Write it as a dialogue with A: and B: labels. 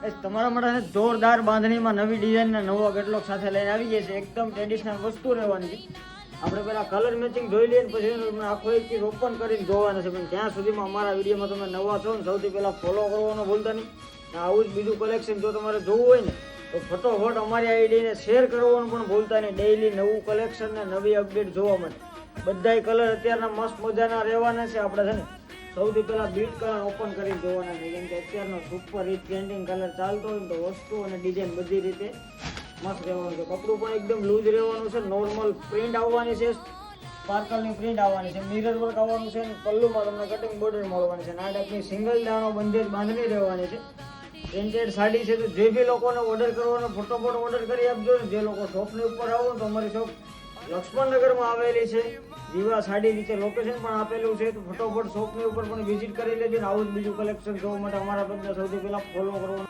A: તમારા માટે જોરદાર બાંધણીમાં નવી ડિઝાઇનના નવા કેટલોક સાથે લઈને આવી જાય છે. એકદમ ટ્રેડિશનલ વસ્તુ રહેવાની છે. આપણે પહેલા કલર મેચિંગ જોઈ લઈએ ને પછી એનું આખો એક ચીજ ઓપન કરીને જોવાના છે. પણ ત્યાં સુધીમાં અમારા વિડીયોમાં તમે નવા છો ને સૌથી પહેલાં ફોલો કરવાનું ભૂલતા નહીં. આવું જ બીજું કલેક્શન જો તમારે જોવું હોય ને તો ફટોફટ અમારી આઈડીને શેર કરવાનું પણ ભૂલતા નહીં. ડેઈલી નવું કલેક્શન ને નવી અપડેટ જોવા મળે. બધાય કલર અત્યારના મસ્ત મજાના રહેવાના છે. આપણે છે ને સૌથી પહેલાં બીટ કલર ઓપન કરીને જોવાના છે. કેમ કે અત્યારનો સુપર હિટ ટ્રેન્ડિંગ કલર ચાલતો હોય ને તો વસ્તુ અને ડિઝાઇન બધી રીતે મસ્ત રહેવાનું છે. કપડું પણ એકદમ લૂઝ રહેવાનું છે. નોર્મલ પ્રિન્ટ આવવાની છે. સ્પાર્કલની પ્રિન્ટ આવવાની છે. મિરર વર્ક આવવાનું છે. પલ્લુમાં તમને કટિંગ બોર્ડર મળવાની છે. આ ટાઈપની સિંગલ દાણો બંધેજ બાંધણી રહેવાની છે. પ્રિન્ટેડ સાડી છે. તો જે બી લોકોને ઓર્ડર કરવાનો ફટોફટ ઓર્ડર કરી આપજો. જે લોકો શોપની ઉપર આવો તો અમારી શોપ લક્ષ્મણનગરમાં આવેલી છે. જીવા સાડી નીચે લોકેશન પણ આપેલું છે. તો ફટોફટ શોપની ઉપર પણ વિઝિટ કરી લેજો. આવું જ બીજું કલેક્શન જોવા માટે અમારા બધા સૌથી પહેલાં ફોલો કરવાનું